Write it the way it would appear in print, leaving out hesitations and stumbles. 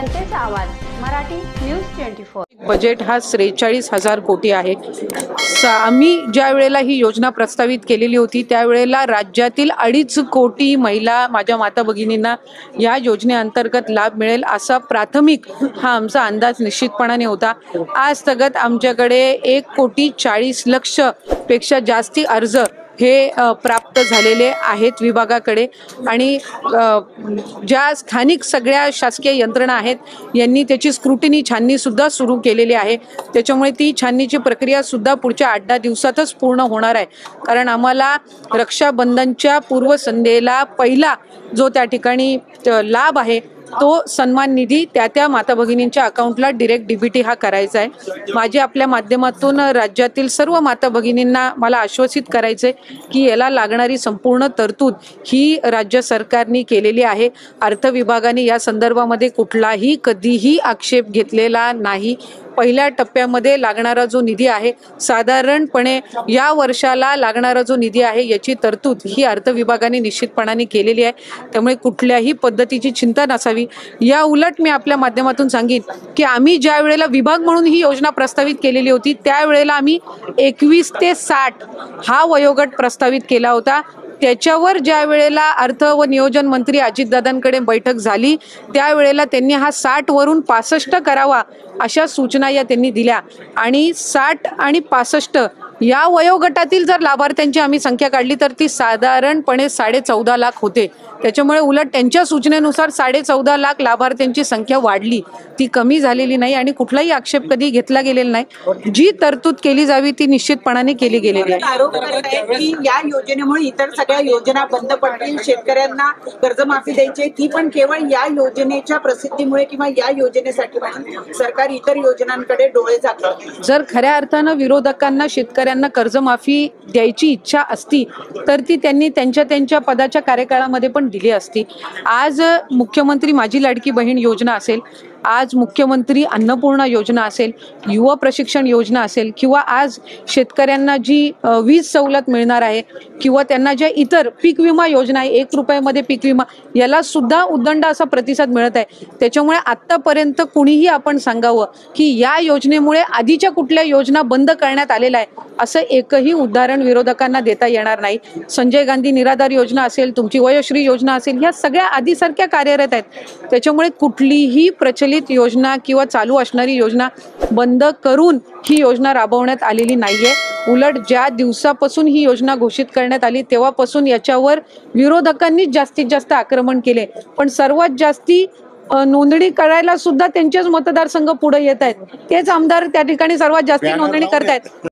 जनतेचा आवाज Marathi news 24। Budget हा 43,000 कोटी आहे। आम्ही ज्या वेळेला ही योजना प्रस्तावित केलेली होती त्यावेळेला राज्यातील 2.5 कोटी महिला माझ्या माता भगिनींना या योजनेअंतर्गत लाभ मिळेल असा प्राथमिक हा आमचा अंदाज निश्चितपणाने होता। आज तगत आमच्याकडे 1,40,00,000 पेक्षा जास्ती अर्ज हे प्राप्त झालेले आहेत विभागाकडे आणि ज्या स्थानिक सगळ्या शासकीय यंत्रणा आहेत यांनी त्याची स्क्रुटिनी छाननी सुद्धा सुरू केलेली आहे। त्याच्यामुळे ती छाननीची प्रक्रिया सुद्धा पुढच्या 8-10 दिवसातच पूर्ण होणार आहे। कारण आम्हाला रक्षाबंधनच्या पूर्वसंध्येला पहिला जो त्या ठिकाणी लाभ आहे तो सन्मान निधी त्या माता भगिनींच्या अकाउंटला डायरेक्ट डीबीटी हा करायचा आहे। माझे आपल्या माध्यमातून राज्यातील सर्व माता भगिनींना मला आश्वासित करायचे की याला लागणारी संपूर्ण तरतूद ही राज्य सरकारने केलेली आहे। अर्थ विभागाने या संदर्भामध्ये कुठलाही कधीही आक्षेप घेतलेला नाही। पहिल्या टप्प्यामध्ये लागणारा जो निधी आहे साधारणपणे या वर्षाला लागणारा जो निधी आहे याची तरतूद ही अर्थ विभागाने निश्चितपणाने केलेली आहे। त्यामुळे कुठल्याही पद्धतीची चिंता नसावी। या उलट मी आपल्या माध्यमातून सांगेन की आम्ही ज्या वेळेला विभाग म्हणून ही योजना प्रस्तावित केलेली होती त्यावेळेला आम्ही 21 ते 60 हा वयोगट प्रस्तावित केला होता। त्याच्यावर ज्या वेळेला अर्थ व नियोजन मंत्री अजितदादांकडे बैठक झाली त्यावेळेला त्यांनी हा 60 वरून 65 करावा अशा सूचना या त्यांनी दिल्या आणि 60 आणि 65 या वयोगटातील जर लाभार्थ्यांची आम्ही संख्या काढली तर ती साधारणपणे 14.5 लाख होते। त्याच्यामुळे उलट त्यांच्या सूचनेनुसार 14.5 लाख लाभार्थ्यांची संख्या वाढली, ती कमी झालेली नाही आणि कुठलाही आक्षेप कधी घेतला गेलेला नाही। जी तरतूद केली जावी ती निश्चितपणाने केली गेलेली आहे। आरोप करतायत की या योजनेमुळे इतर सगळ्या योजना बंद पडतील, शेतकऱ्यांना कर्जमाफी द्यायची ती पण केवळ या योजनेच्या प्रसिद्धीमुळे किंवा या योजनेसाठी सरकार इतर योजनांकडे डोळे झाकतं। जर खऱ्या अर्थानं विरोधकांना शेतकऱ्यांना कर्जमाफी द्यायची इच्छा असती तर ती त्यांनी त्यांच्या पदाच्या कार्यकाळामध्ये पण दिली असती। आज मुख्यमंत्री माझी लाडकी बहीण योजना असेल, आज मुख्यमंत्री अन्नपूर्णा योजना असेल, युवा प्रशिक्षण योजना असेल किंवा आज शेतकऱ्यांना जी वीज सवलत मिळणार आहे किंवा त्यांना ज्या इतर पीक विमा योजना आहे 1 रुपयामध्ये पीक विमा याला सुद्धा उदंड असा प्रतिसाद मिळत आहे। त्याच्यामुळे आतापर्यंत कुणीही आपण सांगावं की या योजनेमुळे आधीच्या कुठल्या योजना बंद करण्यात आलेल्या आहे असं एकही उदाहरण विरोधकांना देता येणार नाही। संजय गांधी निराधार योजना असेल, तुमची वयोश्री योजना असेल, ह्या सगळ्या आधीसारख्या कार्यरत आहेत। त्याच्यामुळे कुठलीही प्रचलित योजना किंवा चालू असणारी योजना बंद करून ही योजना राबवण्यात आलेली नाहीये। उलट ज्या दिवसापासून ही योजना घोषित करण्यात आली तेव्हापासून याच्यावर विरोधकांनी जास्तीत जास्त आक्रमण केले, पण सर्वात जास्ती नोंदणी करायला सुद्धा त्यांचेच मतदारसंघ पुढे येत आहेत। तेच आमदार त्या ठिकाणी सर्वात जास्ती नोंदणी करतायत।